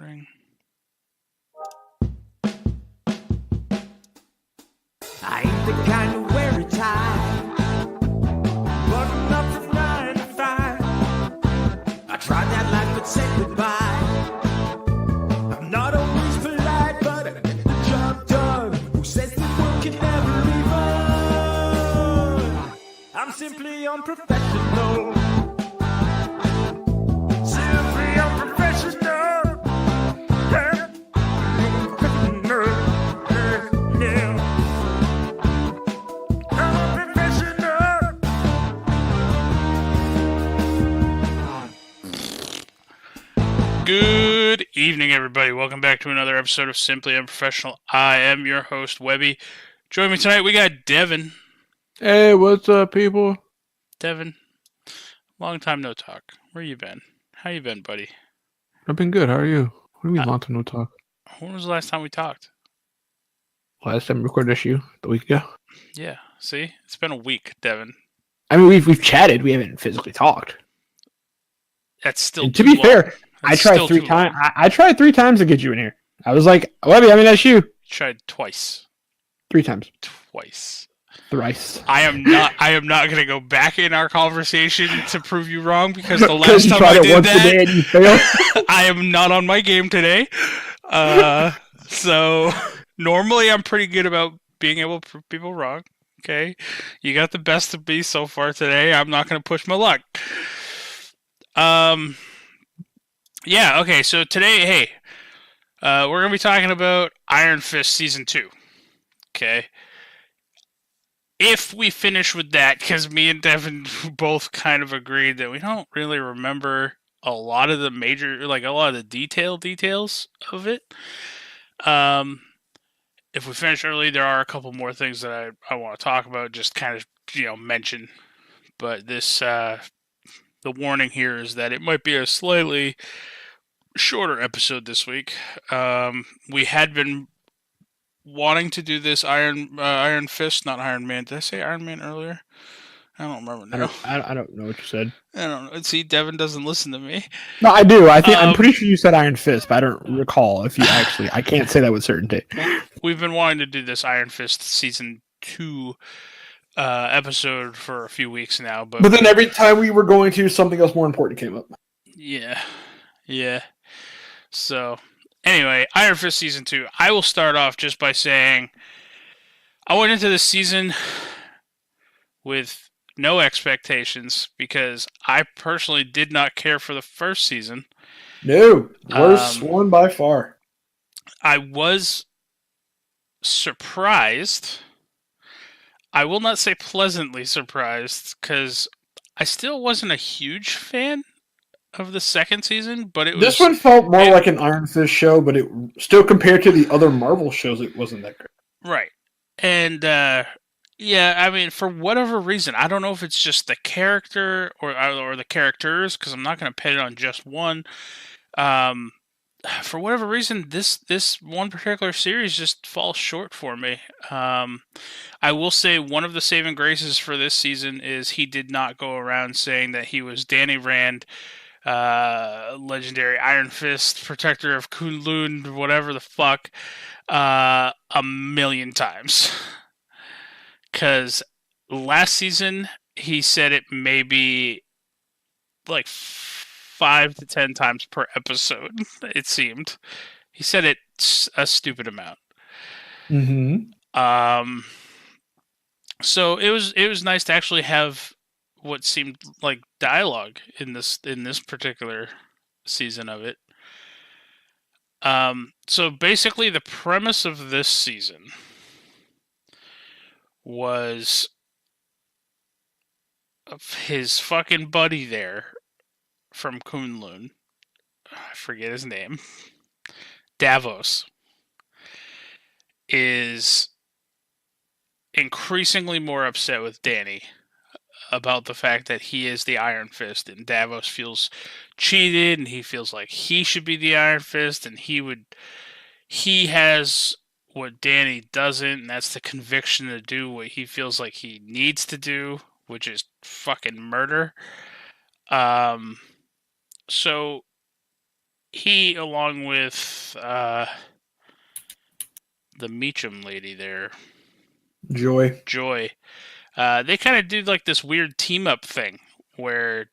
recording. I ain't the kind to wear a tie, button up from 9 to 5. I tried that life but said goodbye. I'm not always polite, but I get the job done. Who says the world can never be fun? I'm simply unprofessional. Simply unprofessional. Yeah. Yeah. Good evening, everybody. Welcome back to another episode of Simply Unprofessional. I am your host, Webby. Join me tonight, we got Devin. Hey, what's up, people? Devin, long time no talk. Where you been? How you been, buddy? I've been good. How are you? What do you mean, long time no talk? When was the last time we talked? Last time we recorded SU, the week ago. Yeah, see? It's been a week, Devin. I mean, we've chatted. We haven't physically talked. That's still And to be fair, I tried 3 times. times. I tried 3 times to get you in here. I was like, Webby, I'm in SU. Tried twice. 3 times. Twice. Thrice. I am not going to go back in our conversation to prove you wrong because the last you time tried I it did once a day and you that, failed. I am not on my game today. So normally I'm pretty good about being able to prove people wrong. Okay, you got the best of me so far today. I'm not going to push my luck. Yeah. Okay. So today, hey, we're going to be talking about Iron Fist Season 2. Okay. If we finish with that, because me and Devin both kind of agreed that we don't really remember a lot of the major, like a lot of the details of it. If we finish early, there are a couple more things that I want to talk about, just kind of, mention. But this, the warning here is that it might be a slightly shorter episode this week. We had been wanting to do this Iron Fist, not Iron Man. Did I say Iron Man earlier? I don't remember now. I don't know what you said. I don't know. See, Devin doesn't listen to me. No, I do. I'm pretty sure you said Iron Fist, but I don't recall if you actually. I can't say that with certainty. We've been wanting to do this Iron Fist Season 2 episode for a few weeks now, but then every time we were going to, something else more important came up. Yeah. So, anyway, Iron Fist Season 2. I will start off just by saying I went into this season with no expectations because I personally did not care for the first season. No, worst one by far. I was surprised. I will not say pleasantly surprised because I still wasn't a huge fan of the second season, but this one felt more like an Iron Fist show, but it still compared to the other Marvel shows, it wasn't that great. Right. And yeah, I mean, for whatever reason, I don't know if it's just the character or the characters, because I'm not going to pin it on just one. For whatever reason, this one particular series just falls short for me. I will say one of the saving graces for this season is he did not go around saying that he was Danny Rand, legendary Iron Fist, protector of Kunlun, whatever the fuck, a million times. Because last season, he said it maybe like 5 to 10 times per episode, it seemed. He said it a stupid amount. Mm-hmm. So it was nice to actually have what seemed like dialogue in this particular season of it. So basically the premise of this season was of his fucking buddy there from Kunlun. I forget his name. Davos is increasingly more upset with Danny about the fact that he is the Iron Fist, and Davos feels cheated, and he feels like he should be the Iron Fist, and he has what Danny doesn't, and that's the conviction to do what he feels like he needs to do, which is fucking murder. So he, along with the Meacham lady there, Joy. Joy, they kind of do like this weird team up thing where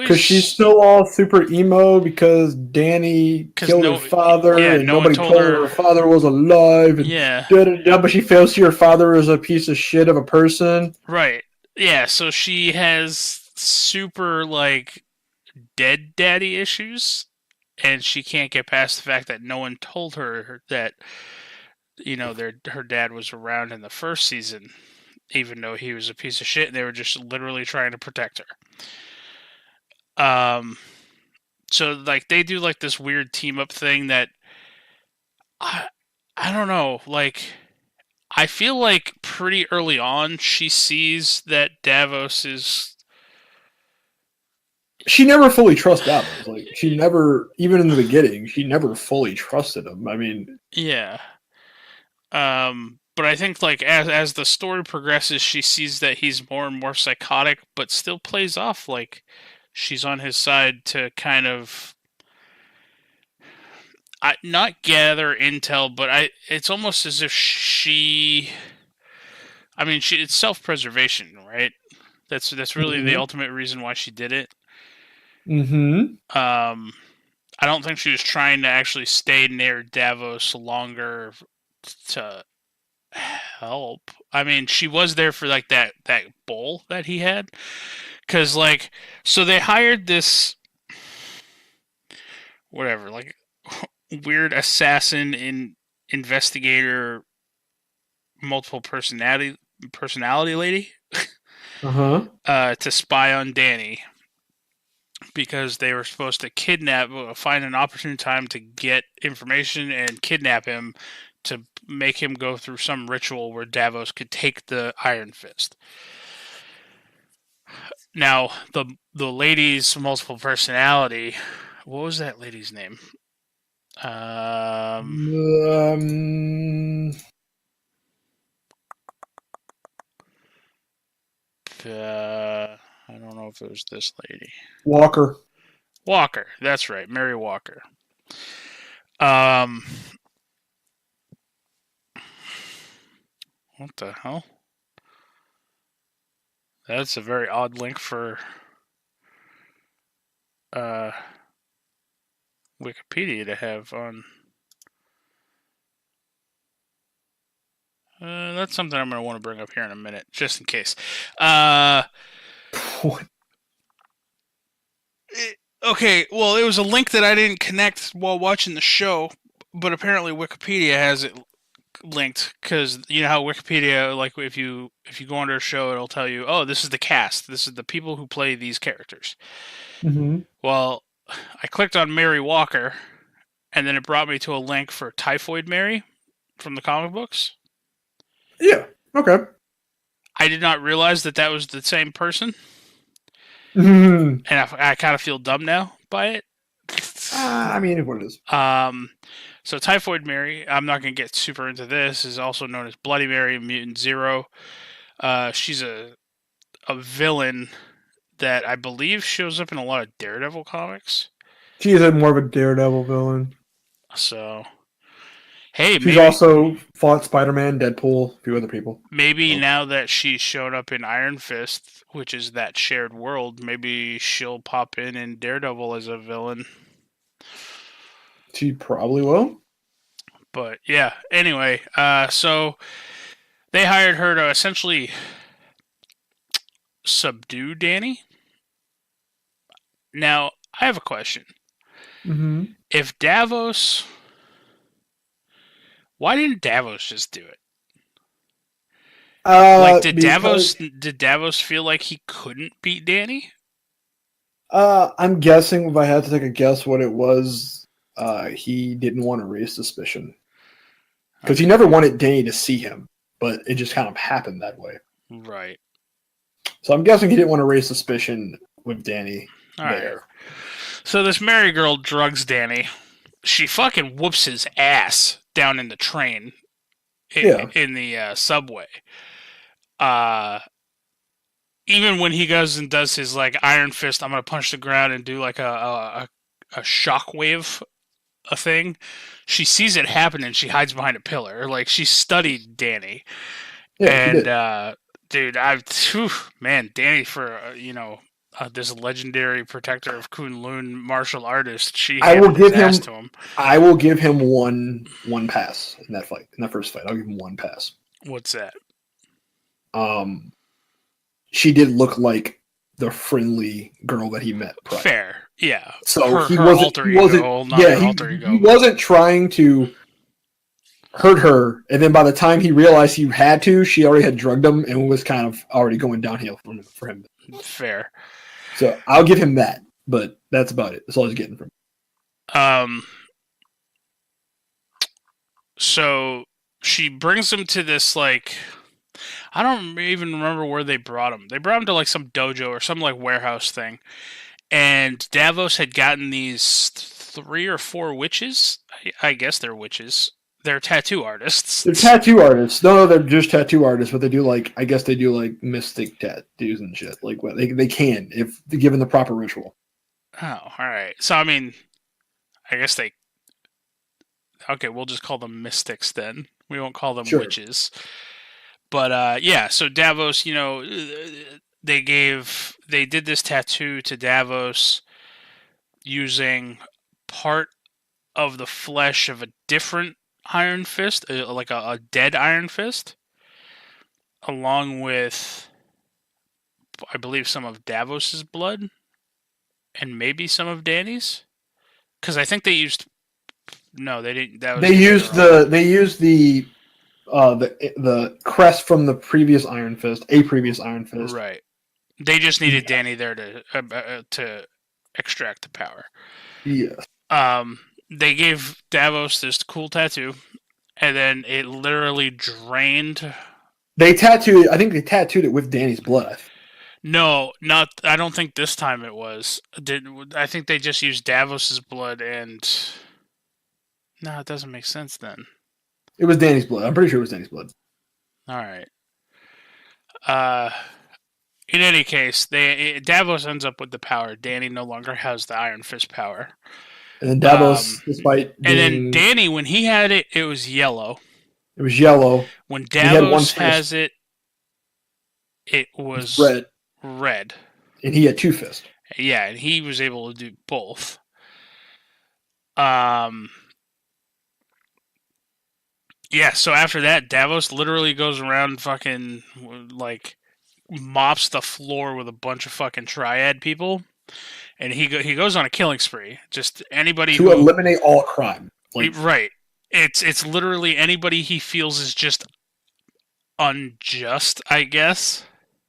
Because she's Joy's still all super emo because Danny because killed her father yeah, and no one nobody told told her. her father was alive and Yeah, da da da. But she feels her father is a piece of shit of a person. right. Yeah, so she has super like dead daddy issues, and she can't get past the fact that no one told her that her dad was around in the first season, even though he was a piece of shit. And they were just literally trying to protect her. So like they do like this weird team up thing that I I don't know. Like I feel like pretty early on she sees that Davos is She never fully trusts Davos. Like she never, even in the beginning, she never fully trusted him. I mean, yeah. But I think like as the story progresses, she sees that he's more and more psychotic, but still plays off like she's on his side to kind of not gather intel, but it's almost as if I mean, it's self-preservation, right? That's really the mm-hmm. ultimate reason why she did it. Mm-hmm. Um, I don't think she was trying to actually stay near Davos longer to help. I mean, she was there for like that bowl that he had, because like, so they hired this whatever like weird assassin in investigator multiple personality lady Uh-huh. to spy on Danny because they were supposed to find an opportune time to get information and kidnap him to make him go through some ritual where Davos could take the Iron Fist. Now, the lady's multiple personality, what was that lady's name? Um, Um, I don't know if it was this lady. Walker. Walker, that's right, Mary Walker. Um, what the hell? That's a very odd link for uh, Wikipedia to have on. That's something I'm going to want to bring up here in a minute, just in case. What? Okay, well, it was a link that I didn't connect while watching the show, but apparently Wikipedia has it linked because you know how Wikipedia, like if you go under a show, it'll tell you, oh, this is the cast, this is the people who play these characters. Mm-hmm. Well, I clicked on Mary Walker, and then it brought me to a link for Typhoid Mary from the comic books. Yeah. Okay. I did not realize that was the same person, Mm-hmm. and I kind of feel dumb now by it. I mean, what it is. So Typhoid Mary, I'm not going to get super into this, is also known as Bloody Mary in Mutant Zero. She's a villain that I believe shows up in a lot of Daredevil comics. She's a more of a Daredevil villain. So, hey, She's maybe also fought Spider-Man, Deadpool, a few other people. maybe now that she's showed up in Iron Fist, which is that shared world, maybe she'll pop in Daredevil as a villain. She probably will. But yeah, anyway, so they hired her to essentially subdue Danny. Now, I have a question. Mm-hmm. If Davos, why didn't Davos just do it? Like, Because did Davos feel like he couldn't beat Danny? I'm guessing if I had to take a guess what it was, he didn't want to raise suspicion. Because he never wanted Danny to see him, but it just kind of happened that way. Right. So I'm guessing he didn't want to raise suspicion with Danny All there. right. So this Mary girl drugs Danny. She fucking whoops his ass down in the train, in the subway. Even when he goes and does his like Iron Fist, I'm gonna punch the ground and do like a shockwave a thing, she sees it happen and she hides behind a pillar. Like, she studied Danny. Yeah, she And, did. dude, man, Danny for, this legendary protector of Kunlun martial artist, she I will handed his give ass him. to him. I will give him one pass in that fight. In that first fight, I'll give him one pass. What's that? Um, she did look like the friendly girl that he met prior. Fair, yeah. So Her he her wasn't. alter He ego, wasn't. well, not Yeah, her alter he ego, but wasn't trying to hurt her. And then by the time he realized he had to, she already had drugged him and was kind of already going downhill for him. fair. So I'll give him that. But that's about it. That's all he's getting from. Um, so she brings him to this, like, I don't even remember where they brought him. They brought him to like some dojo or some like warehouse thing, and Davos had gotten these 3 or 4 witches. I guess they're witches. They're tattoo artists. They're tattoo artists. No, they're just tattoo artists, but they do like I guess they do like mystic tattoos and shit. Like what they can if given the proper ritual. Oh, all right. So I mean, I guess they. Okay, we'll just call them mystics then. We won't call them Sure. witches. But yeah, so Davos, they did this tattoo to Davos using part of the flesh of a different Iron Fist, like a dead Iron Fist, along with, I believe, some of Davos's blood, and maybe some of Danny's, because I think they used. No, they didn't. That was They used the crest from the previous Iron Fist, a previous Iron Fist. Right. They just needed Danny there to extract the power. Yes. They gave Davos this cool tattoo, and then it literally drained. They tattooed. I think they tattooed it with Danny's blood. No, not. I don't think this time it was. I think they just used Davos's blood and. No, it doesn't make sense then. It was Danny's blood. I'm pretty sure it was Danny's blood. All right. In any case, Davos ends up with the power. Danny no longer has the Iron Fist power. And then Davos, despite being, and then Danny, when he had it, it was yellow. It was yellow. When Davos has it, it was red. And he had 2 fists. Yeah, and he was able to do both. Yeah, so after that, Davos literally goes around fucking, like, mops the floor with a bunch of fucking triad people, and he goes on a killing spree. Just anybody to eliminate all crime. Right. It's literally anybody he feels is just unjust, I guess,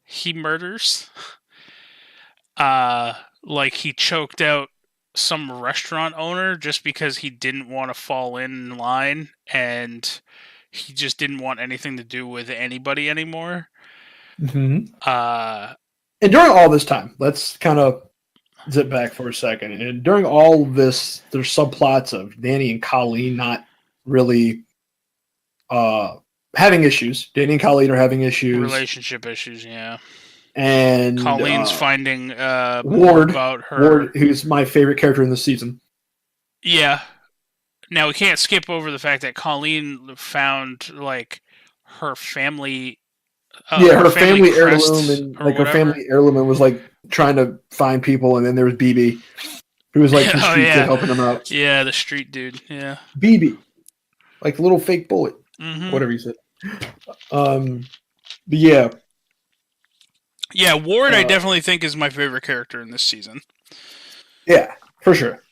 he murders. Like he choked out some restaurant owner just because he didn't want to fall in line, and he just didn't want anything to do with anybody anymore. Mm-hmm. And during all this time, let's kind of zip back for a second. And during all this, there's subplots of Danny and Colleen not really having issues. Danny and Colleen are having issues. Relationship issues, yeah. And Colleen's finding Ward about her. Ward, who's my favorite character in this season. Yeah. Now we can't skip over the fact that Colleen found like her family. Her family heirloom and like her family heirloom and was like trying to find people, and then there was BB, who was like the street kid helping them out. Yeah, the street dude. Yeah, BB, like the little fake bullet, whatever you said. But yeah. Yeah, Ward, I definitely think is my favorite character in this season. Yeah, for sure.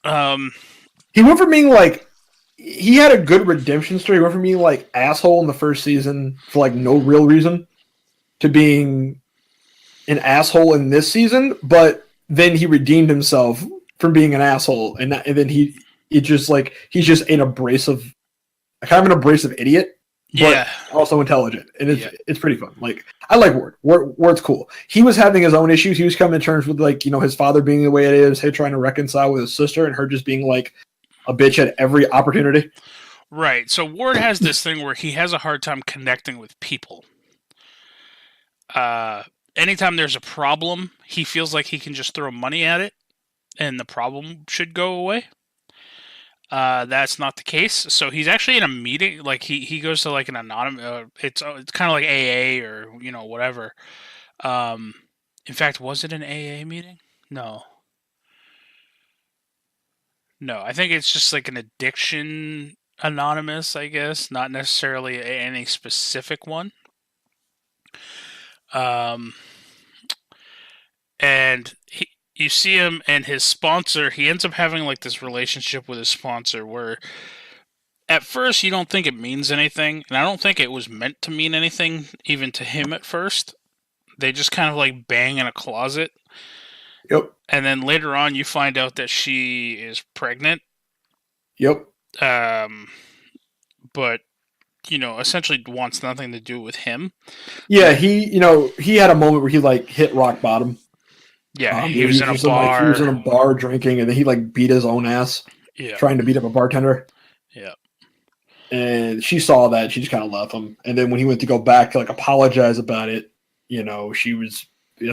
He went from being like, he had a good redemption story. He went from being like asshole in the first season for like no real reason to being an asshole in this season. But then he redeemed himself from being an asshole, and then he's just an kind of an abrasive idiot. But also intelligent, and it's pretty fun. Like, I like Ward. Ward's cool. He was having his own issues. He was coming to terms with like his father being the way it is, trying to reconcile with his sister, and her just being like a bitch at every opportunity. Right. So Ward has this thing where he has a hard time connecting with people. Anytime there's a problem, he feels like he can just throw money at it, and the problem should go away. That's not the case. So he's actually in a meeting. Like he goes to like an anonymous. It's kind of like AA or whatever. Um, in fact, was it an AA meeting? No, no. I think it's just like an addiction anonymous. I guess not necessarily any specific one. Um, and you see him and his sponsor. He ends up having like this relationship with his sponsor where at first you don't think it means anything, and I don't think it was meant to mean anything even to him at first. They just kind of like bang in a closet, Yep. and then later on you find out that she is pregnant. Yep. But essentially wants nothing to do with him. Yeah, he had a moment where he like hit rock bottom. Yeah, he was in a bar. He was in a bar drinking, and then he like beat his own ass, trying to beat up a bartender. Yeah. And she saw that. She just kind of left him. And then when he went to go back to like apologize about it, that's when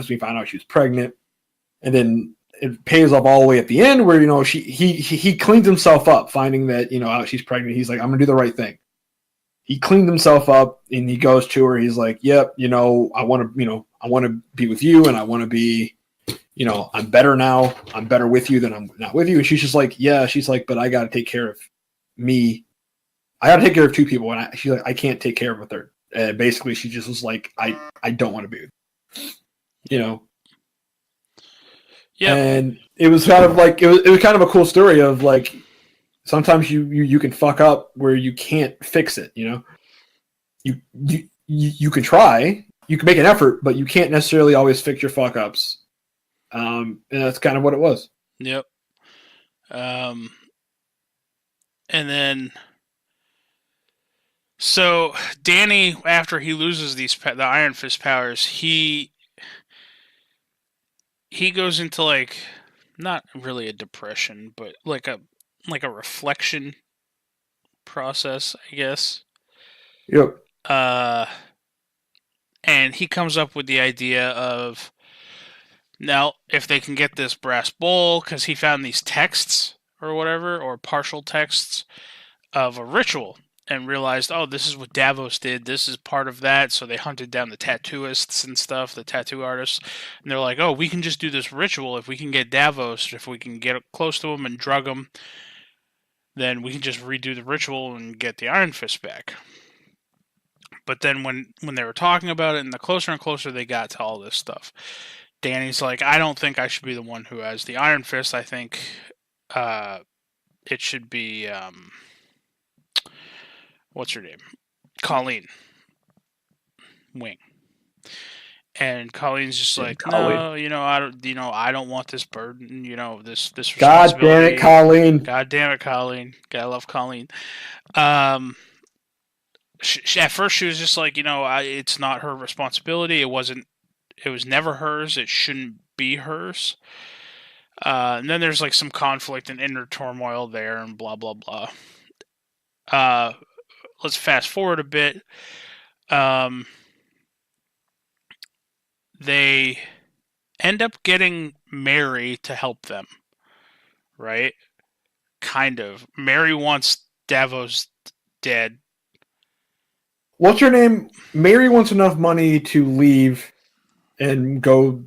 we found out she was pregnant. And then it pays off all the way at the end where he cleaned himself up, finding that out she's pregnant. He's like, I'm gonna do the right thing. He cleaned himself up, and he goes to her. He's like, yep, I want to be with you, and I want to be. I'm better now. I'm better with you than I'm not with you. And she's just like, yeah. She's like, but I got to take care of me. I got to take care of two people, and she's like, I can't take care of a third. Basically, she just was like, I don't want to be with you. Yeah. And it was kind of like it was kind of a cool story of like sometimes you can fuck up where you can't fix it. You can try, you can make an effort, but you can't necessarily always fix your fuck ups. And that's kind of what it was. Yep. And then, so Danny, after he loses the Iron Fist powers, he goes into like not really a depression, but like a reflection process, I guess. Yep. And he comes up with the idea of, now, if they can get this brass bowl, because he found these texts or whatever, or partial texts of a ritual, and realized, oh, this is what Davos did. This is part of that. So they hunted down the tattooists and stuff, the tattoo artists, and they're like, oh, we can just do this ritual. If we can get Davos, if we can get close to him and drug him, then we can just redo the ritual and get the Iron Fist back. But then when they were talking about it, and the closer and closer they got to all this stuff, Danny's like, I don't think I should be the one who has the Iron Fist. I think it should be what's her name? Colleen Wing. And Colleen's just like, no, I don't want this burden, this responsibility. God damn it, Colleen. God damn it, Colleen. Gotta love Colleen. At first she was just like, it's not her responsibility. It was never hers. It shouldn't be hers. And then there's like some conflict and inner turmoil there and blah, blah, blah. Let's fast forward a bit. They end up getting Mary to help them. Right? Kind of. Mary wants Davos dead. What's her name? Mary wants enough money to leave and go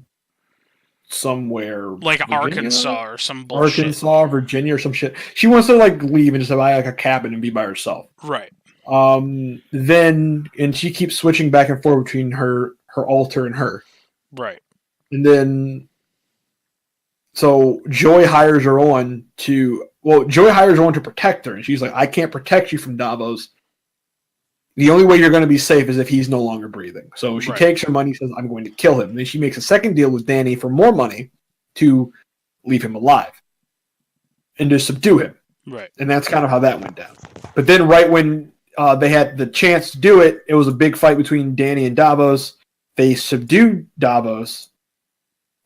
somewhere. Like Virginia? Arkansas or some bullshit. Arkansas, Virginia or some shit. She wants to like leave and just buy like a cabin and be by herself. Right. Then she keeps switching back and forth between her altar and her. Right. And then so Joy hires her on to protect her, and she's like, I can't protect you from Davos. The only way you're going to be safe is if he's no longer breathing. So she takes her money, says, I'm going to kill him. And then she makes a second deal with Danny for more money to leave him alive and to subdue him. Right. And that's kind of how that went down. But then right when they had the chance to do it, it was a big fight between Danny and Davos. They subdued Davos.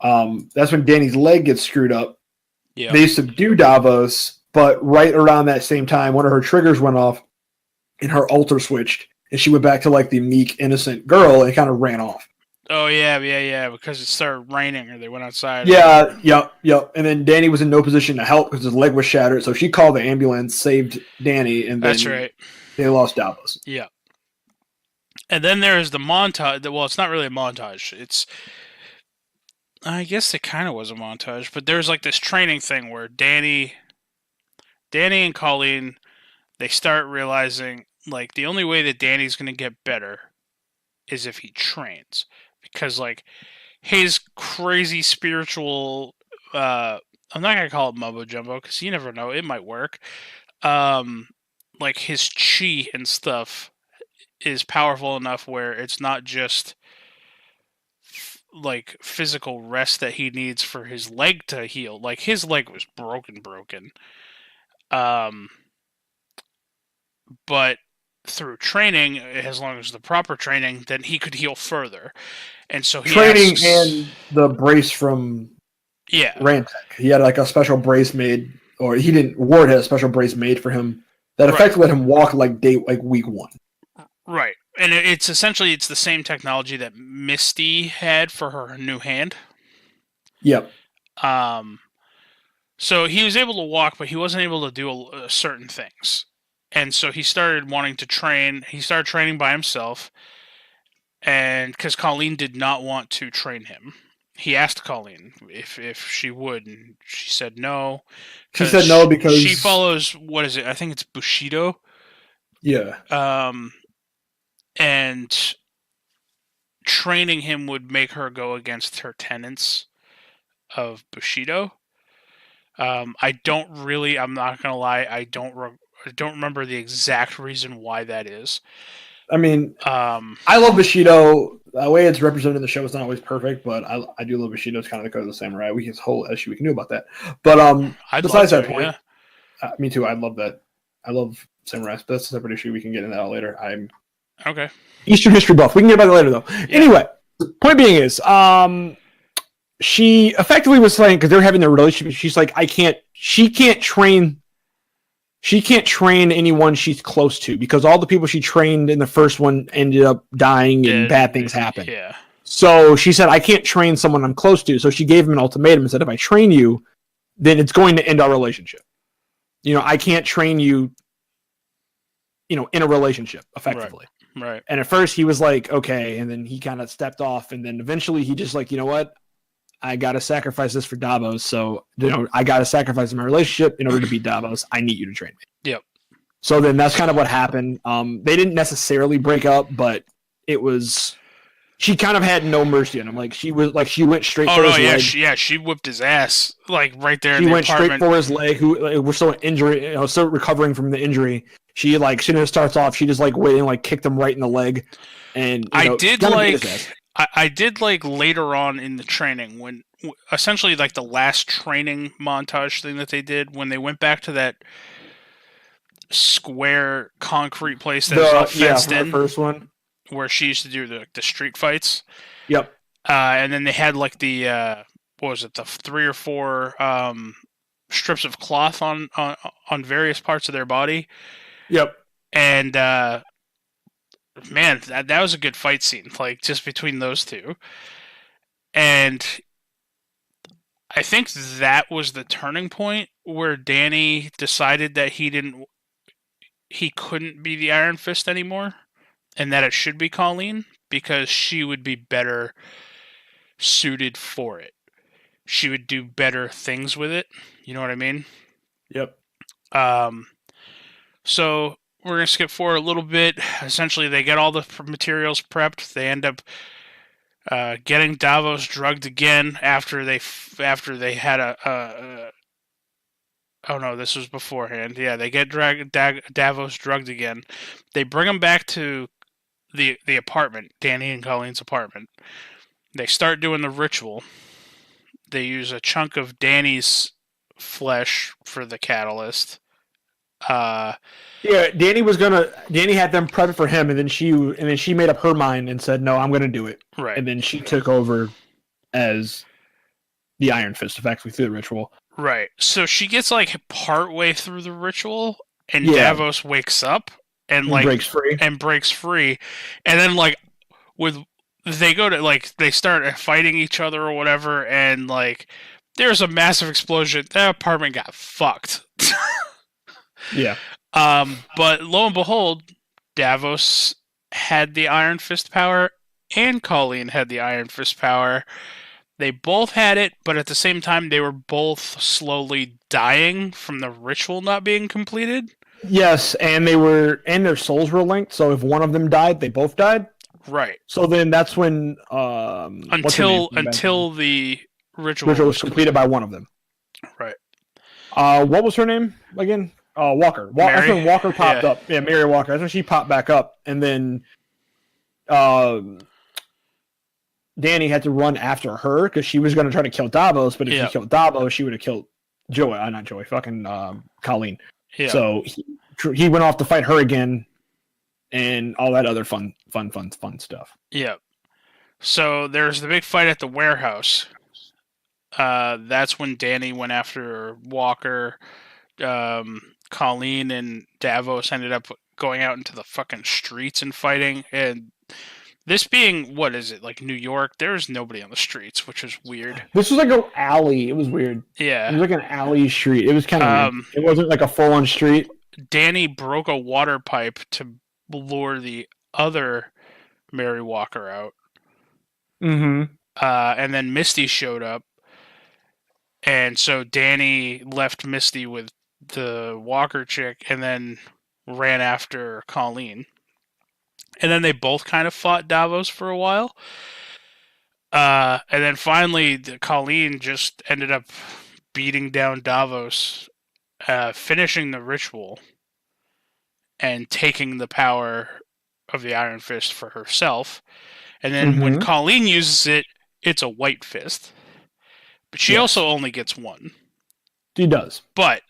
That's when Danny's leg gets screwed up. Yeah. They subdue Davos, but right around that same time, one of her triggers went off, and her altar switched, and she went back to like the meek, innocent girl and kind of ran off. Oh yeah, because it started raining or they went outside or Yeah, whatever. yep. And then Danny was in no position to help because his leg was shattered. So she called the ambulance, saved Danny, and That's then right. they lost Davos. Yeah. And then there's the montage. Well, it's not really a montage. I guess it kind of was a montage, but there's like this training thing where Danny and Colleen, they start realizing like the only way that Danny's going to get better is if he trains, because like his crazy spiritual, I'm not gonna call it mumbo jumbo because you never know, it might work. Um, like his chi and stuff is powerful enough where it's not just like physical rest that he needs for his leg to heal. Like his leg was broken. Um, but through training, as long as the proper training, then he could heal further. And so he Training asks, and the brace from yeah, Rantek. He had like a special brace made, or he didn't. Ward had a special brace made for him that right, effectively let him walk like week one. right. And it's essentially it's the same technology that Misty had for her new hand. Yep. Um, so he was able to walk, but he wasn't able to do certain things. And so he started wanting to train. He started training by himself, and because Colleen did not want to train him, he asked Colleen if she would, and she said no, She said no because she because follows what is it? I think it's Bushido. yeah, Um, and training him would make her go against her tenets of Bushido. I don't really. I'm not gonna lie. I don't remember the exact reason why that is. I mean, Um, I love Bushido. The way it's represented in the show is not always perfect, but I do love Bushido. It's kind of the code of the samurai. We can whole issue we can do about that. But I'd love besides to. that point, Yeah. me too. I love that. I love samurai. But that's a separate issue. We can get into that later. I'm Okay. Eastern history buff. We can get about that later though. Yeah. Anyway, point being is, she effectively was saying because they're having their relationship. She's like, I can't. She can't train. She can't train anyone she's close to because all the people she trained in the first one ended up dying and bad things happened. Yeah. So she said, I can't train someone I'm close to. So she gave him an ultimatum and said, if I train you, then it's going to end our relationship. You know, I can't train you, in a relationship effectively. Right. And at first he was like, okay. And then he kind of stepped off. And then eventually he just like, you know what? I got to sacrifice this for Davos. So, I got to sacrifice my relationship in order to beat Davos. I need you to train me. Yep. So then that's kind of what happened. They didn't necessarily break up, but it was, she kind of had no mercy on him. Like she went straight for his leg. She whipped his ass like right there. She in the went apartment. straight for his leg. Who we're still injury, still recovering from the injury. She like soon as it starts off, she just like waiting, like kicked him right in the leg. And I did like later on in the training when essentially like the last training montage thing that they did when they went back to that square concrete place that was all fenced in, the first one where she used to do the street fights. Yep. And then they had like the what was it, the 3 or 4 strips of cloth on various parts of their body. Yep. And man, that was a good fight scene, like just between those two. And I think that was the turning point where Danny decided that he couldn't be the Iron Fist anymore, and that it should be Colleen because she would be better suited for it. She would do better things with it. You know what I mean? Yep. So we're gonna skip forward a little bit. Essentially, they get all the materials prepped. They end up getting Davos drugged again after they had oh no, this was beforehand. Yeah, they get Davos drugged again. They bring him back to the apartment, Danny and Colleen's apartment. They start doing the ritual. They use a chunk of Danny's flesh for the catalyst. Yeah, Danny had them prep for him, and then she made up her mind and said, "No, I'm gonna do it." Right. And then she took over as the Iron Fist, effectively through the ritual. Right. So she gets like part way through the ritual, and Yeah. Davos wakes up and breaks free. and then like with they go to like they start fighting each other or whatever, and like there's a massive explosion. That apartment got fucked. Yeah. But lo and behold, Davos had the Iron Fist power, and Colleen had the Iron Fist power. They both had it, but at the same time, they were both slowly dying from the ritual not being completed. Yes, and their souls were linked. So if one of them died, they both died. Right. So then that's when what's her name? Until the Ritual was completed by one of them. Right. What was her name again? Walker. That's when Walker popped up. Yeah, Mary Walker. That's when she popped back up, and then Danny had to run after her because she was going to try to kill Davos. But if she killed Davos, she would have killed Joey. Not Joey. Fucking Colleen. Yeah. So he went off to fight her again, and all that other fun stuff. Yeah. So there's the big fight at the warehouse. That's when Danny went after Walker. Colleen and Davos ended up going out into the fucking streets and fighting. And this being, what is it, like New York? There was nobody on the streets, which was weird. This was like an alley. It was weird. Yeah. It was like an alley street. It was kind of weird. It wasn't like a full-on street. Danny broke a water pipe to lure the other Mary Walker out. Mm-hmm. And then Misty showed up. And so Danny left Misty with the Walker chick and then ran after Colleen. And then they both kind of fought Davos for a while. And then finally, Colleen just ended up beating down Davos, finishing the ritual, and taking the power of the Iron Fist for herself. And then when Colleen uses it, it's a white fist. But she also only gets one. She does. But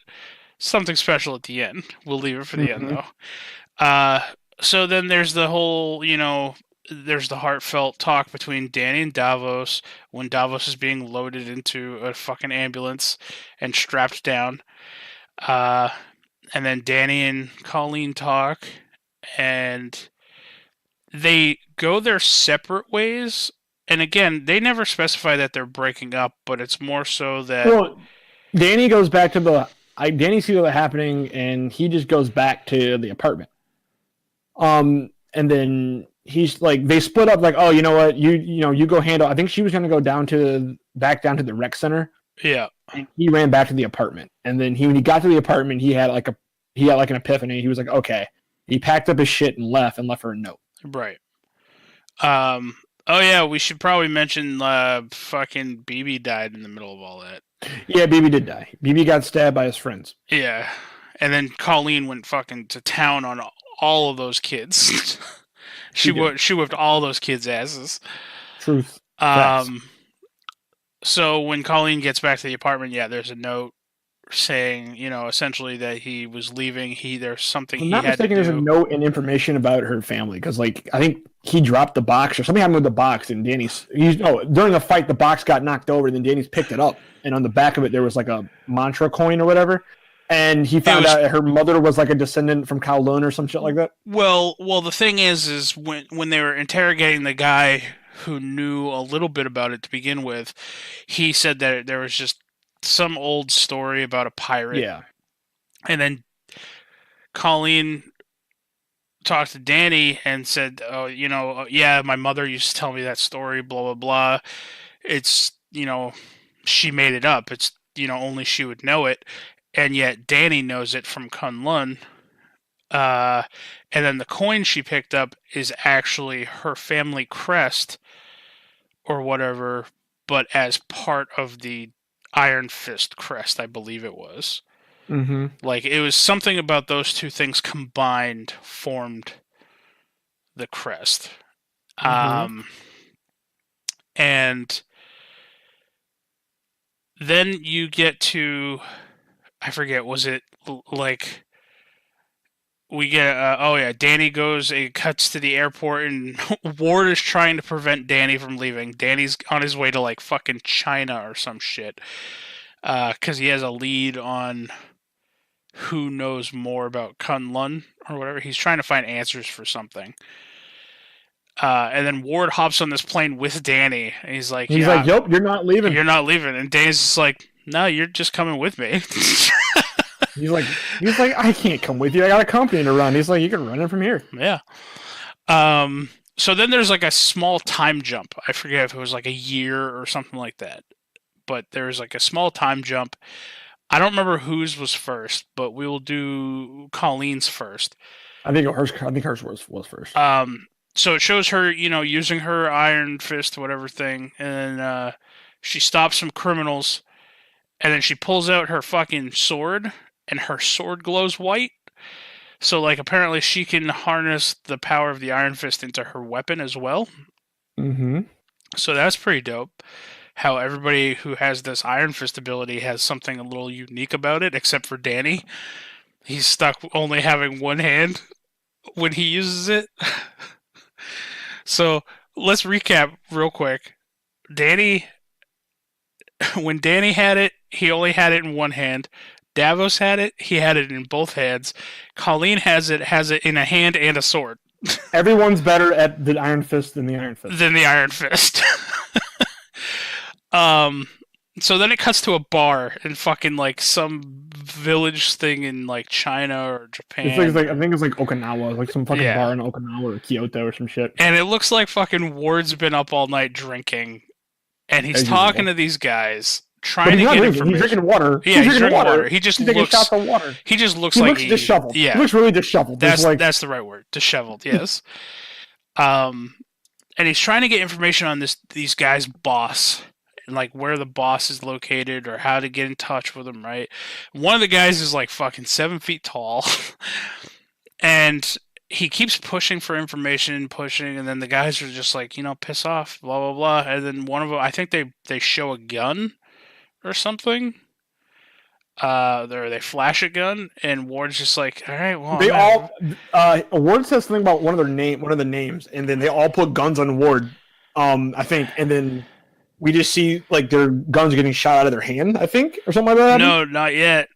something special at the end. We'll leave it for the end, though. So then there's the whole, there's the heartfelt talk between Danny and Davos when Davos is being loaded into a fucking ambulance and strapped down. And then Danny and Colleen talk, and they go their separate ways. And again, they never specify that they're breaking up, but it's more so that... Well, Danny goes back to Danny sees what's happening, and he just goes back to the apartment. And then he's like, they split up. Like, oh, you know what? You go handle. I think she was gonna go back down to the rec center. Yeah. And he ran back to the apartment, and then when he got to the apartment, he had like an epiphany. He was like, okay. He packed up his shit and left her a note. Right. Oh yeah, we should probably mention fucking BB died in the middle of all that. Yeah, BB did die. BB got stabbed by his friends. Yeah, and then Colleen went fucking to town on all of those kids. she whipped all those kids' asses. Truth. So when Colleen gets back to the apartment, there's a note saying, essentially that he was leaving. There's something he had to do. There's a note and information about her family because, like, I think he dropped the box or something happened with the box, and during the fight, the box got knocked over, and then Danny's picked it up, and on the back of it there was like a mantra coin or whatever, and he found out her mother was like a descendant from Kowloon or some shit like that. Well, the thing is when they were interrogating the guy who knew a little bit about it to begin with, he said that there was just some old story about a pirate. Yeah. And then Colleen talked to Danny and said, oh, my mother used to tell me that story, blah, blah, blah. It's, she made it up. It's, only she would know it. And yet Danny knows it from Kunlun. And then the coin she picked up is actually her family crest or whatever, but as part of the Iron Fist crest, I believe it was. Mm-hmm. Like, it was something about those two things combined formed the crest. Mm-hmm. And then you get to, I forget, was it like, we get, Danny cuts to the airport, and Ward is trying to prevent Danny from leaving. Danny's on his way to, like, fucking China or some shit. Because he has a lead on who knows more about Kunlun or whatever. He's trying to find answers for something. And then Ward hops on this plane with Danny, and he's like, He's "Yeah, like, "Yep, you're not leaving." you're not leaving." And Danny's just like, "No, you're just coming with me." He's like, "I can't come with you. I got a company to run." He's like, "You can run it from here." Yeah. So then there's like a small time jump. I forget if it was like a year or something like that. But there's like a small time jump. I don't remember whose was first, but we will do Colleen's first. I think hers was first. So it shows her, using her Iron Fist, whatever thing, and then she stops some criminals, and then she pulls out her fucking sword, and her sword glows white. So, like, apparently she can harness the power of the Iron Fist into her weapon as well. Mm-hmm. So that's pretty dope. How everybody who has this Iron Fist ability has something a little unique about it, except for Danny. He's stuck only having one hand when he uses it. So let's recap real quick. Danny, when Danny had it, he only had it in one hand. Davos had it, he had it in both hands. Colleen has it in a hand and a sword. Everyone's better at the Iron Fist than the Iron Fist. So then it cuts to a bar in fucking like some village thing in like China or Japan. I think it's like Okinawa, like some fucking bar in Okinawa or Kyoto or some shit. And it looks like fucking Ward's been up all night drinking, and he's talking to these guys, trying to get information. He's drinking water. Yeah, he's drinking water. He just looks shots of water. He just looks like disheveled. Yeah, he looks really disheveled. That's the right word, disheveled. Yes. And he's trying to get information on these guys' boss. Like where the boss is located or how to get in touch with him, right? One of the guys is like fucking 7 feet tall. And he keeps pushing for information, and then the guys are just like, piss off, blah, blah, blah. And then one of them, I think they show a gun or something. They flash a gun, and Ward's just like, all right, well. Ward says something about one of the names, and then they all put guns on Ward, I think, and then we just see like their guns getting shot out of their hand, I think, or something like that. No, not yet.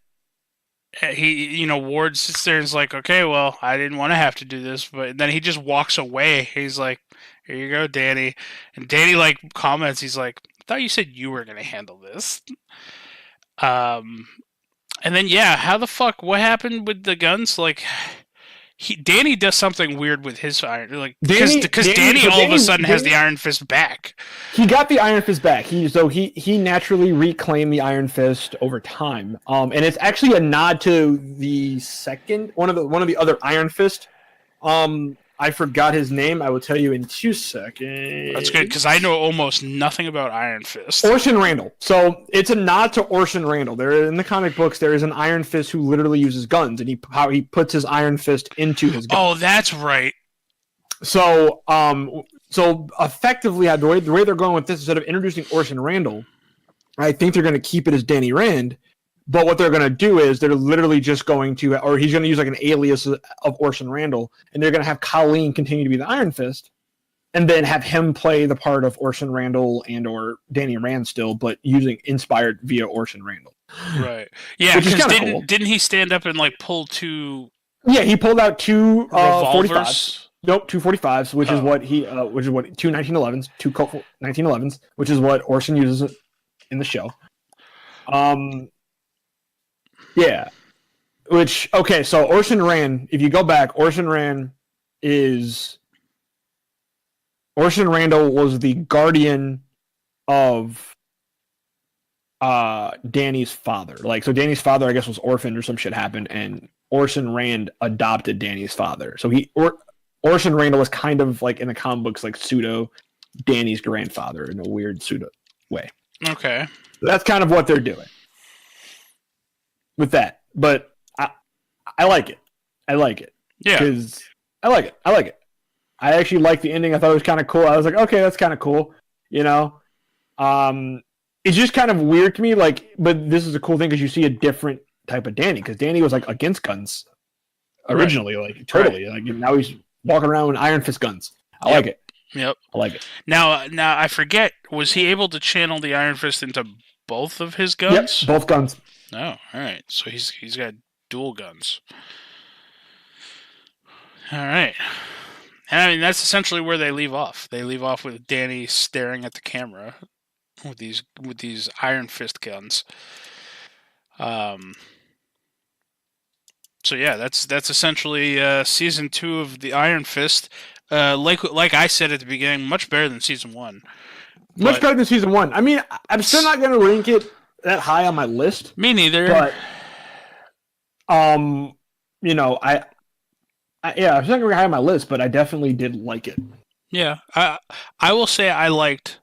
Ward sits there and is like, okay, well, I didn't want to have to do this, but then he just walks away. He's like, here you go, Danny. And Danny like comments, he's like, I thought you said you were gonna handle this. And then how the fuck? What happened with the guns? Like, Danny does something weird with his iron, like because Danny all of a sudden has the Iron Fist back. He got the Iron Fist back. He naturally reclaimed the Iron Fist over time. And it's actually a nod to the second one of the other Iron Fist. I forgot his name. I will tell you in 2 seconds. That's good, because I know almost nothing about Iron Fist. Orson Randall. So it's a nod to Orson Randall. There in the comic books, there is an Iron Fist who literally uses guns, and how he puts his Iron Fist into his gun. Oh, that's right. So effectively, the way they're going with this, instead of introducing Orson Randall, I think they're going to keep it as Danny Rand. But what they're going to do is they're literally just going to, or he's going to use like an alias of Orson Randall, and they're going to have Colleen continue to be the Iron Fist, and then have him play the part of Orson Randall and or Danny Rand still, but inspired via Orson Randall. Right. Yeah, because didn't he stand up and like pull two? Yeah, he pulled out two 45s. Nope, 245s, which is what two 1911s, two Colt 1911s, which is what Orson uses in the show. Yeah. So Orson Rand, if you go back, Orson Randall was the guardian of Danny's father. So Danny's father, I guess, was orphaned or some shit happened, and Orson Rand adopted Danny's father. So Orson Randall was kind of like in the comic books like pseudo Danny's grandfather in a weird pseudo way. Okay. So that's kind of what they're doing with that, but I like it. Yeah, because I like it. I actually like the ending. I thought it was kind of cool. I was like, okay, that's kind of cool. It's just kind of weird to me. But this is a cool thing because you see a different type of Danny. Because Danny was like against guns originally, totally. Right. Now he's walking around with Iron Fist guns. I like it. Yep, I like it. Now I forget. Was he able to channel the Iron Fist into both of his guns? Yep, both guns. Oh, all right. So he's got dual guns. All right. And I mean, that's essentially where they leave off. They leave off with Danny staring at the camera with these Iron Fist guns. So yeah, that's essentially season 2 of the Iron Fist. Like I said at the beginning, much better than season 1. Much better than season 1. I mean, I'm still not going to rank it that high on my list. Me neither. But, you know, yeah, it's not going to be high on my list, but I definitely did like it. Yeah, I will say I liked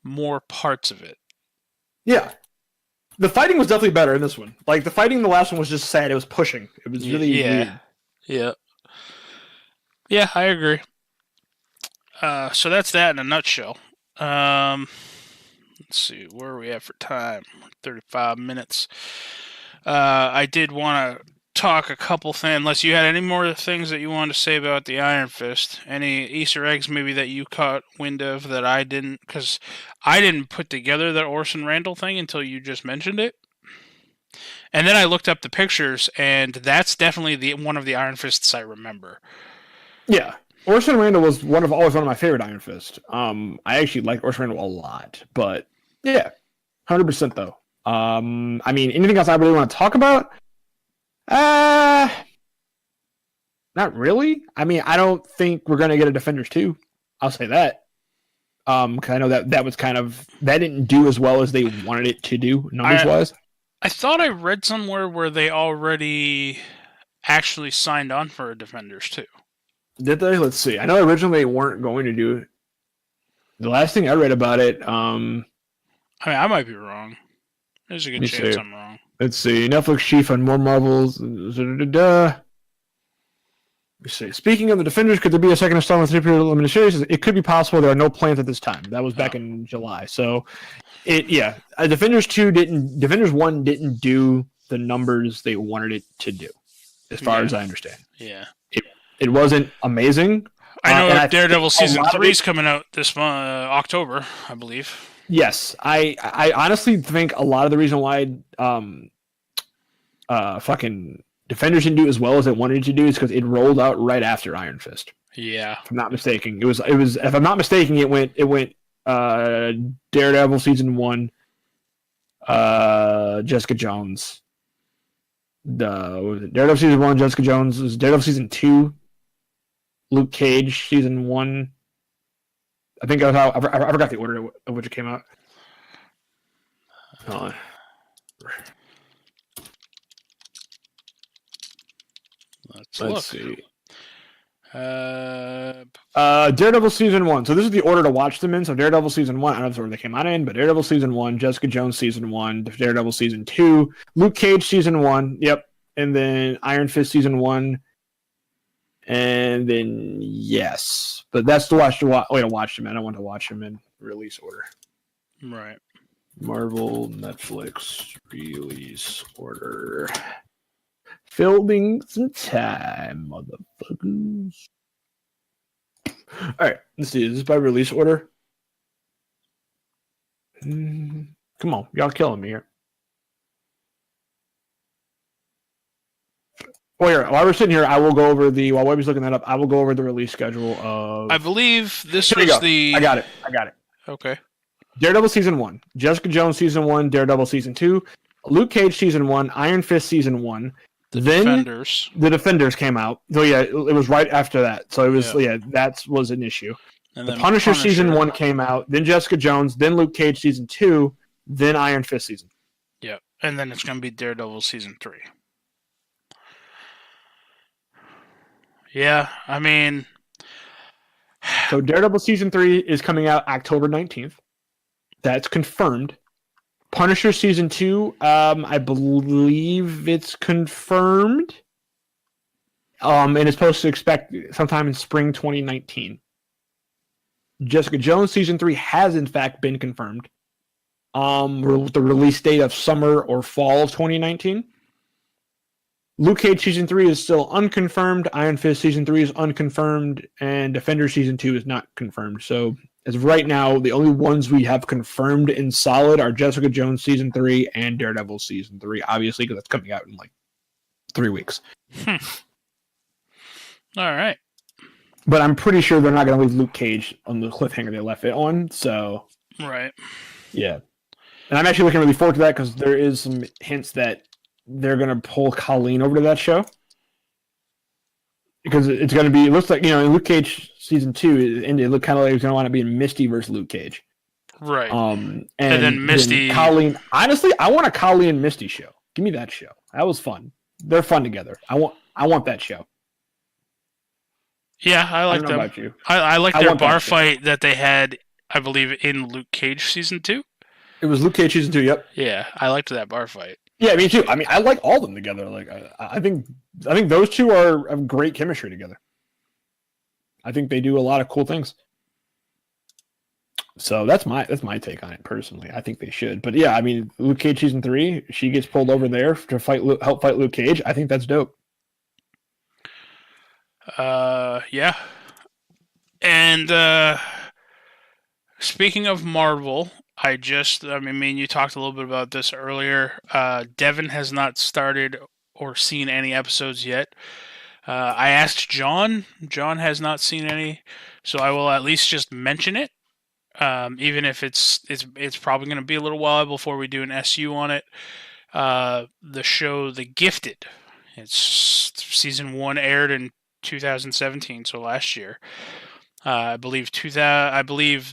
more parts of it. Yeah. The fighting was definitely better in this one. Like, the fighting in the last one was just sad. It was pushing. It was really weird. Yeah. Yeah, I agree. So that's that in a nutshell. Let's see, where are we at for time? 35 minutes. I did want to talk a couple things, unless you had any more things that you wanted to say about the Iron Fist. Any Easter eggs maybe that you caught wind of that I didn't, because I didn't put together that Orson Randall thing until you just mentioned it. And then I looked up the pictures, and that's definitely one of the Iron Fists I remember. Yeah. Orson Randall was always one of my favorite Iron Fist. I actually like Orson Randall a lot, but yeah, 100% though. I mean, anything else I really want to talk about? Not really. I mean, I don't think we're gonna get a Defenders 2. I'll say that. Because I know that was that didn't do as well as they wanted it to do numbers wise. I thought I read somewhere where they already actually signed on for a Defenders 2. Did they? Let's see. I know originally they weren't going to do it. The last thing I read about it, I mean, I might be wrong. There's a good chance I'm wrong. Let's see. Netflix chief on more Marvels. Let's see. Speaking of the Defenders, could there be a second installment of 3-period limited series? It could be possible. There are no plans at this time. That was back in July. So, Defenders 1 didn't do the numbers they wanted it to do, as far as I understand. Yeah. It wasn't amazing. I know Daredevil season 3 is coming out this month, October, I believe. Yes, I honestly think a lot of the reason why fucking Defenders didn't do as well as it wanted to do is because it rolled out right after Iron Fist. Yeah, if I'm not mistaken, it was. If I'm not mistaken, it went Daredevil season 1, Jessica Jones. Daredevil season 1, Jessica Jones. It was Daredevil season 2, Luke Cage season 1. I think I forgot the order of which it came out. Hold on. Let's see. Daredevil season 1. So this is the order to watch them in. So Daredevil season 1. I don't know the order they came out in, but Daredevil season 1, Jessica Jones season 1, Daredevil season 2, Luke Cage season 1. Yep, and then Iron Fist season 1. And then yes, but that's to watch them. I don't want to watch them in release order. Right. Marvel Netflix release order. Filming some time, motherfuckers. All right, let's see. Is this by release order? Come on, y'all killing me here. Well, here, while we're sitting here, I will go over while Webby's looking that up, I will go over the release schedule of... I believe this was the... I got it. Okay. Daredevil Season 1, Jessica Jones Season 1, Daredevil Season 2, Luke Cage Season 1, Iron Fist Season 1. The Defenders came out. So, yeah, it was right after that. So, it was, that was an issue. And the Punisher Season 1 came out, then Jessica Jones, then Luke Cage Season 2, then Iron Fist Season. Yeah, and then it's going to be Daredevil Season 3. Yeah, I mean... So Daredevil Season 3 is coming out October 19th. That's confirmed. Punisher Season 2, I believe it's confirmed. And it's supposed to expect sometime in spring 2019. Jessica Jones Season 3 has in fact been confirmed. The release date of summer or fall of 2019. Luke Cage Season 3 is still unconfirmed. Iron Fist Season 3 is unconfirmed. And Defender Season 2 is not confirmed. So, as of right now, the only ones we have confirmed in solid are Jessica Jones Season 3 and Daredevil Season 3, obviously, because that's coming out in like 3 weeks. All right. But I'm pretty sure they're not going to leave Luke Cage on the cliffhanger they left it on. So Right. yeah, and I'm actually looking really forward to that because there is some hints that they're going to pull Colleen over to that show because it's going to be. It looks like in Luke Cage season 2, it looked kind of like it was going to wind up being Misty versus Luke Cage. Right. And then Misty. Colleen. Honestly, I want a Colleen and Misty show. Give me that show. That was fun. They're fun together. I want that show. Yeah, I like don't know them. about you. I like I their want that bar show. fight that they had, I believe, in Luke Cage season 2. It was Luke Cage season 2. Yep. Yeah, I liked that bar fight. Yeah, me too. I mean, I like all of them together. Like, I think those two have great chemistry together. I think they do a lot of cool things. So that's my take on it personally. I think they should. But yeah, I mean, Luke Cage season 3, she gets pulled over there to help fight Luke Cage. I think that's dope. Yeah. And speaking of Marvel, I mean, you talked a little bit about this earlier. Devin has not started or seen any episodes yet. I asked John. John has not seen any, so I will at least just mention it. Even if it's probably going to be a little while before we do an SU on it. The show The Gifted. It's season 1 aired in 2017, so last year. I believe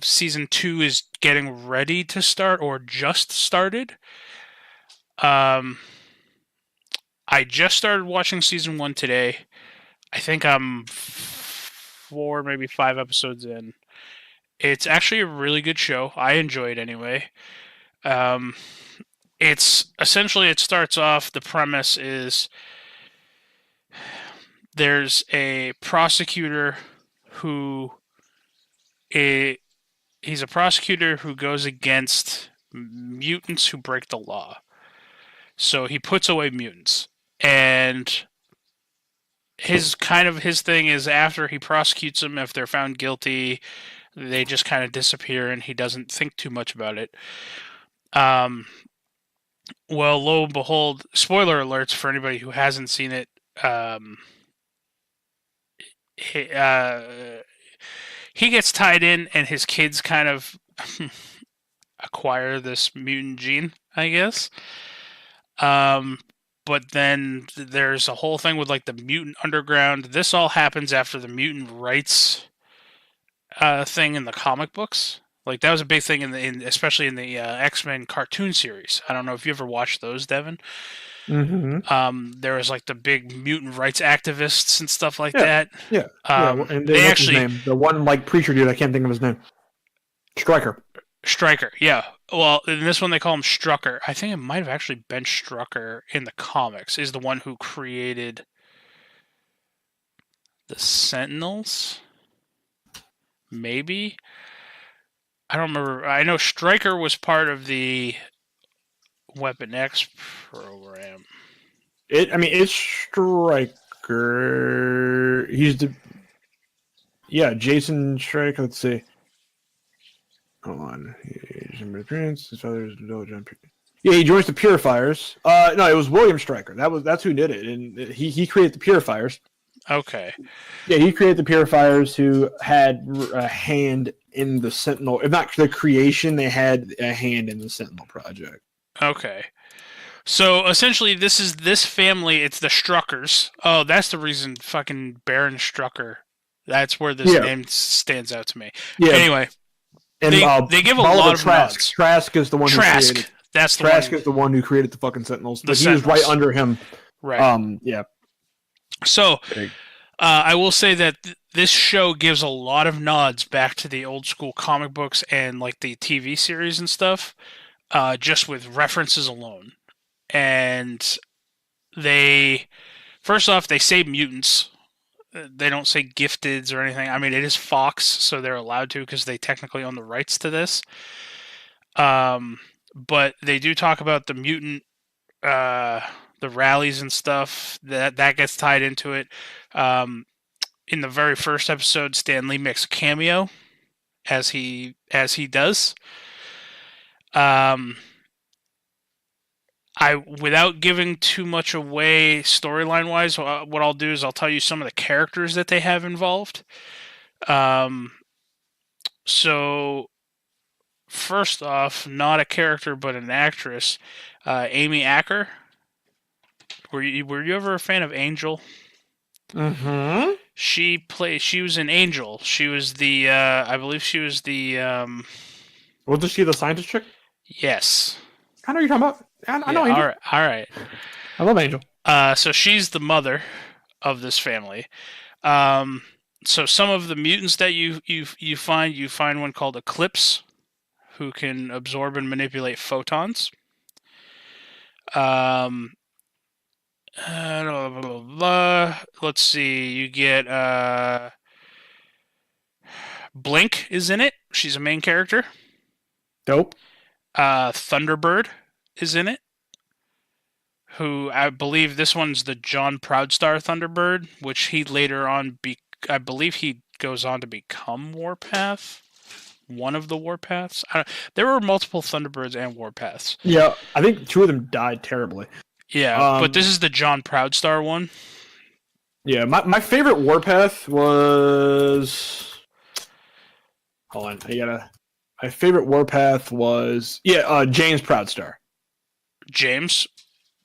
season 2 is getting ready to start or just started. I just started watching season 1 today. I think I'm 4, maybe 5 episodes in. It's actually a really good show. I enjoy it anyway. It's essentially, it starts off, the premise is there's a prosecutor who he's a prosecutor who goes against mutants who break the law. So he puts away mutants. And his thing is, after he prosecutes them, if they're found guilty, they just kind of disappear and he doesn't think too much about it. Well, lo and behold, spoiler alerts for anybody who hasn't seen it. He gets tied in, and his kids kind of acquire this mutant gene, I guess. But then there's a whole thing with like the mutant underground. This all happens after the mutant rights thing in the comic books. Like that was a big thing especially in the X-Men cartoon series. I don't know if you ever watched those, Devin. Mm-hmm. There was like the big mutant rights activists and stuff like that. Yeah. And they what's actually his name? The one like preacher dude. I can't think of his name. Stryker. Yeah. Well, in this one they call him Strucker. I think it might have actually been Strucker in the comics. Is the one who created the Sentinels. Maybe. I don't remember. I know Stryker was part of the Weapon X program. It's Stryker. He's Jason Stryker. Let's see. Hold on. His father's John. Yeah, he joins the Purifiers. No, it was William Stryker. That's who did it, and he created the Purifiers. Okay. Yeah, he created the Purifiers, who had a hand in the Sentinel. If not the creation, they had a hand in the Sentinel project. Okay. So essentially, this family. It's the Struckers. Oh, that's the reason. Fucking Baron Strucker. That's where this name stands out to me. Yeah. Anyway, and they give a lot of nods. Trask is the one. Trask. Who created. That's the Trask one. is the one who created the fucking Sentinels. But he was right under him. Right. Yeah. So, I will say that this show gives a lot of nods back to the old school comic books and like the TV series and stuff, just with references alone. And first off, they say mutants. They don't say gifteds or anything. I mean, it is Fox, so they're allowed to because they technically own the rights to this. But they do talk about the mutant, the rallies and stuff that gets tied into it. In the very first episode, Stan Lee makes a cameo, as he does. I without giving too much away storyline wise, what I'll do is I'll tell you some of the characters that they have involved. Um, so first off, not a character but an actress, Amy Acker. Were you ever a fan of Angel? Mm-hmm. She was an Angel. She was the I believe she was the Wasn't she the scientist chick? yes. I know what you're talking about. I Yeah, know all Angel. right. All right. I love Angel. So she's the mother of this family. Um, so some of the mutants that you find one called Eclipse, who can absorb and manipulate photons. Um, blah, blah, blah, blah. Let's see. You get Blink is in it. She's a main character. Dope. Thunderbird is in it. Who I believe this one's the John Proudstar Thunderbird, which he later on I believe he goes on to become Warpath. One of the Warpaths. There were multiple Thunderbirds and Warpaths. Yeah, I think two of them died terribly. Yeah, but this is the John Proudstar one. Yeah, my favorite Warpath was. Hold on, My favorite Warpath was James Proudstar. James.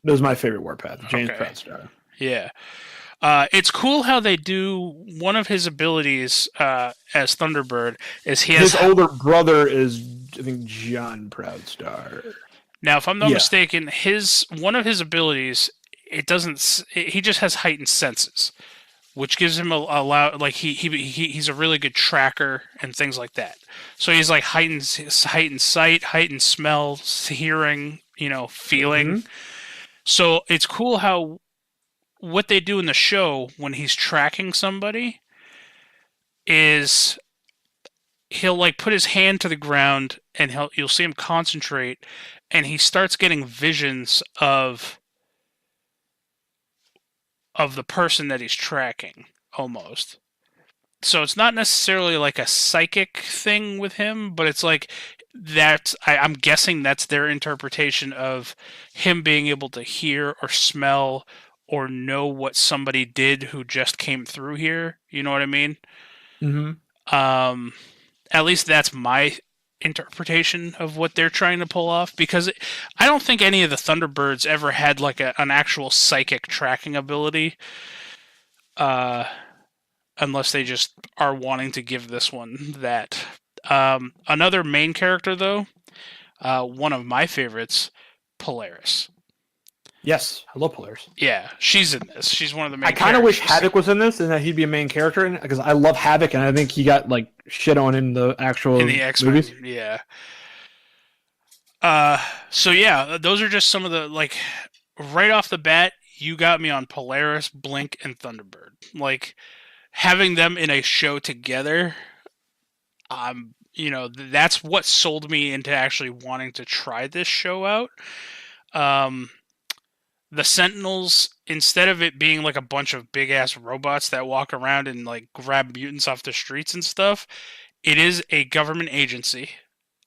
That was my favorite Warpath, James Okay. Proudstar. Yeah. It's cool how they do one of his abilities as Thunderbird is his older brother is I think John Proudstar. Now, if I'm not mistaken, one of his abilities he just has heightened senses, which gives him he's a really good tracker and things like that. So he's like heightened sight, heightened smell, hearing, feeling. Mm-hmm. So it's cool how what they do in the show when he's tracking somebody is he'll like put his hand to the ground and you'll see him concentrate and he starts getting visions of the person that he's tracking almost. So it's not necessarily like a psychic thing with him, but it's like I'm guessing that's their interpretation of him being able to hear or smell or know what somebody did who just came through here. You know what I mean? Mm-hmm. At least that's my interpretation of what they're trying to pull off, because I don't think any of the Thunderbirds ever had like an actual psychic tracking ability, unless they just are wanting to give this one that. Another main character, though, one of my favorites, Polaris. Yes, I love Polaris. Yeah, she's in this. She's one of the main characters. I kind of wish Havoc was in this and that he'd be a main character in it, because I love Havoc and I think he got like shit on in the actual X-Men movies. Yeah. So yeah, those are just some of the like right off the bat. You got me on Polaris, Blink, and Thunderbird. Like having them in a show together. That's what sold me into actually wanting to try this show out. The Sentinels, instead of it being like a bunch of big ass robots that walk around and like grab mutants off the streets and stuff, it is a government agency.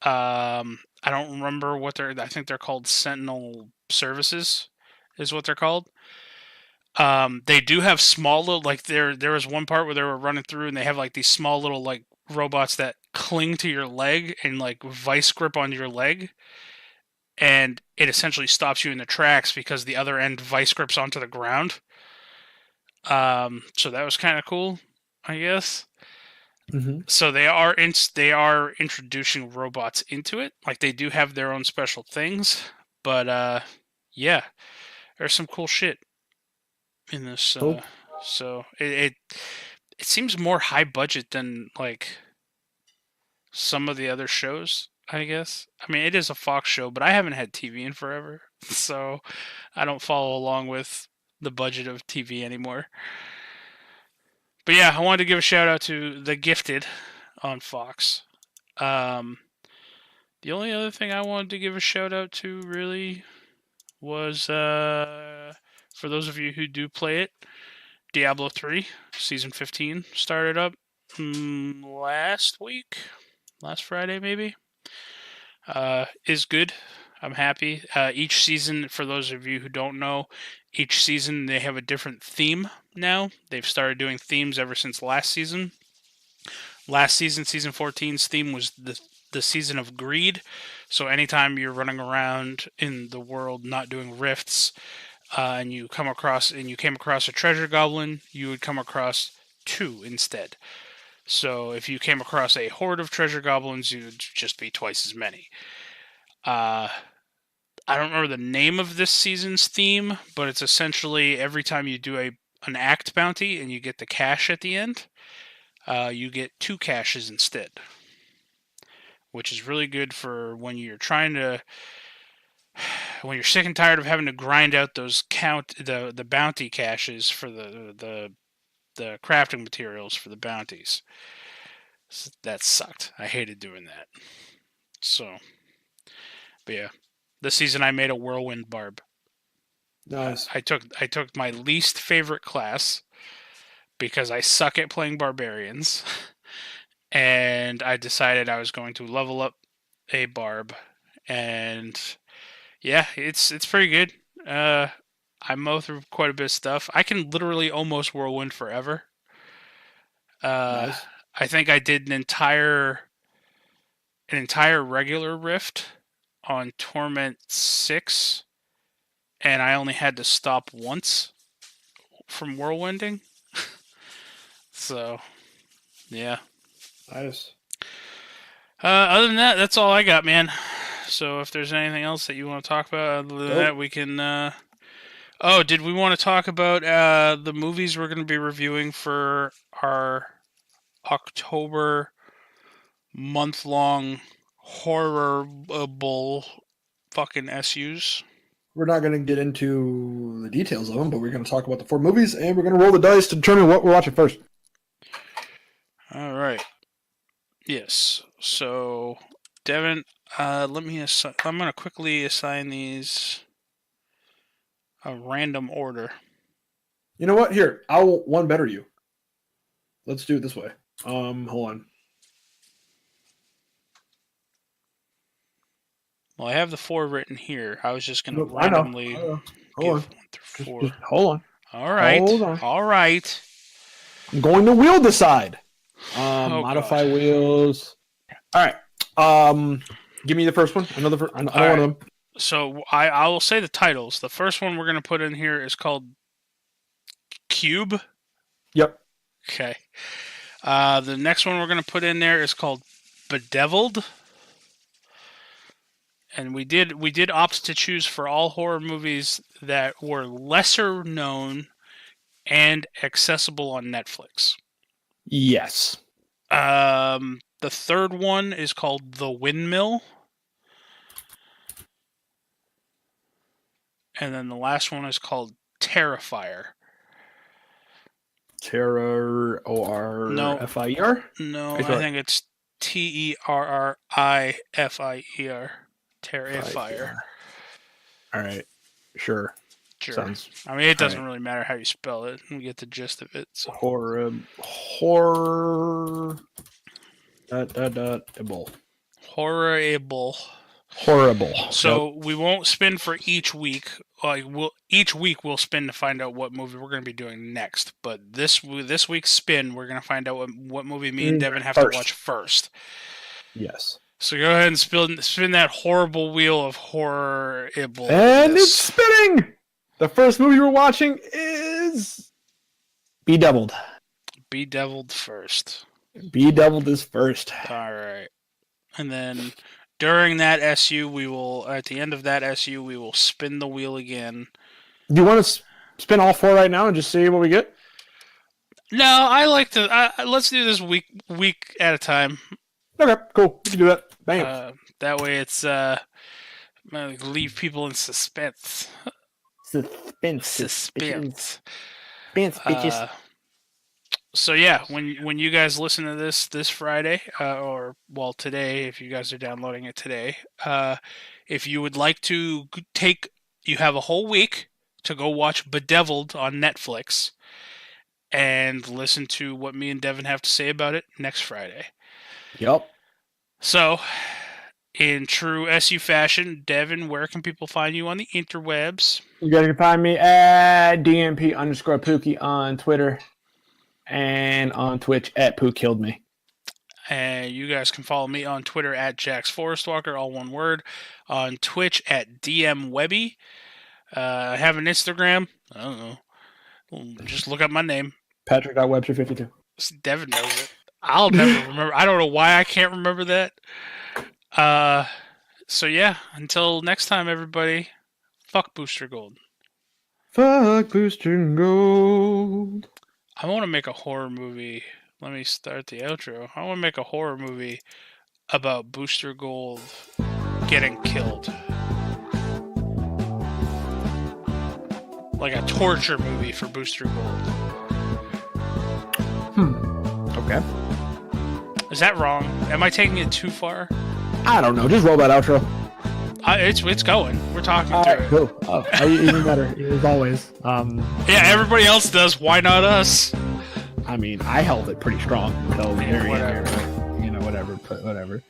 I don't remember I think they're called Sentinel Services, is what they're called. They do have small little, like there was one part where they were running through and they have like these small little like robots that cling to your leg and like vice grip on your leg, and it essentially stops you in the tracks because the other end vice grips onto the ground. So that was kind of cool, I guess. Mm-hmm. So they are introducing robots into it. Like they do have their own special things, but yeah, there's some cool shit in this. So it seems more high budget than like some of the other shows, I guess. I mean, it is a Fox show, but I haven't had TV in forever, so I don't follow along with the budget of TV anymore. But yeah, I wanted to give a shout out to The Gifted on Fox. The only other thing I wanted to give a shout out to really was for those of you who do play it, Diablo 3 Season 15 started up last Friday maybe. Is good. I'm happy. Each season, for those of you who don't know, each season they have a different theme now. They've started doing themes ever since last season. Last season, season 14's theme was the season of greed. So anytime you're running around in the world not doing rifts, and you came across a treasure goblin, you would come across two instead. So if you came across a horde of treasure goblins, you'd just be twice as many. Uh, I don't remember the name of this season's theme, but it's essentially every time you do an act bounty and you get the cash at the end, you get two caches instead, which is really good for when you're sick and tired of having to grind out the bounty caches for the crafting materials for the bounties. That sucked. I hated doing that. So, but yeah, this season I made a whirlwind barb. Nice. I took my least favorite class because I suck at playing barbarians, and I decided I was going to level up a barb, and yeah, it's pretty good. I mow through quite a bit of stuff. I can literally almost whirlwind forever. Nice. I think I did an entire regular rift on Torment 6, and I only had to stop once from whirlwinding. So, yeah. Nice. Other than that, that's all I got, man. So if there's anything else that you want to talk about, other than that, we can. Oh, did we want to talk about the movies we're going to be reviewing for our October month-long horrible fucking SUs? We're not going to get into the details of them, but we're going to talk about the 4 movies, and we're going to roll the dice to determine what we're watching first. All right. Yes. So, Devin, I'm going to quickly assign these a random order. You know what? Here, I'll one better you. Let's do it this way. Hold on. Well, I have the 4 written here. I was just going to randomly I know. give Hold 1 through 4. Just hold on. All right. Hold on. All right. I'm going to wheel decide. Oh, Modify God. wheels. All right. Give me the first one. I know one of them. So I will say the titles. The first one we're going to put in here is called Cube. Yep. Okay. The next one we're going to put in there is called Bedeviled. And we did opt to choose for all horror movies that were lesser known and accessible on Netflix. Yes. The third one is called The Windmill. And then the last one is called Terrifier. Terror O-R-F-I-E-R? No, I think it's Terrifier. Terrifier. All right. Sure. Sure. Sounds. I mean, it doesn't really matter how you spell it. We get the gist of it. So. Horror. Horrible. So we won't spin for each week. Like each week we'll spin to find out what movie we're going to be doing next. But this week's spin, we're going to find out what movie me and Devin have to watch first. Yes. So go ahead and spin that horrible wheel of horrible. And it's spinning. The first movie we're watching is Bedeviled. Bedeviled first. Bedeviled is first. All right. And then during that SU, at the end of that SU, we will spin the wheel again. Do you want to spin all 4 right now and just see what we get? No, I like to. Let's do this week at a time. Okay, cool. We can do that. Bam. That way, it's leave people in suspense. Suspense, bitches. So yeah, when you guys listen to this Friday, or today, if you guys are downloading it today, if you would like to you have a whole week to go watch Bedeviled on Netflix, and listen to what me and Devin have to say about it next Friday. Yep. So, In true SU fashion, Devin, where can people find you on the interwebs? You guys can find me at DMP_Pookie on Twitter and on Twitch at Poo Killed Me. And you guys can follow me on Twitter at Jax Forestwalker, all one word. On Twitch at DM Webby. I have an Instagram. I don't know. Just look up my name. Patrick.Webster52. Devin knows it. I'll never remember. I don't know why I can't remember that. So yeah, until next time, everybody, fuck Booster Gold. Fuck Booster Gold. I want to make a horror movie. Let me start the outro. I want to make a horror movie about Booster Gold getting killed. Like a torture movie for Booster Gold. Okay. Is that wrong? Am I taking it too far? I don't know. Just roll that outro. It's going. We're talking All through right, it. cool. Oh, even better, as always. Yeah, everybody else does. Why not us? I mean, I held it pretty strong until the very end. Whatever. You know, whatever. But whatever.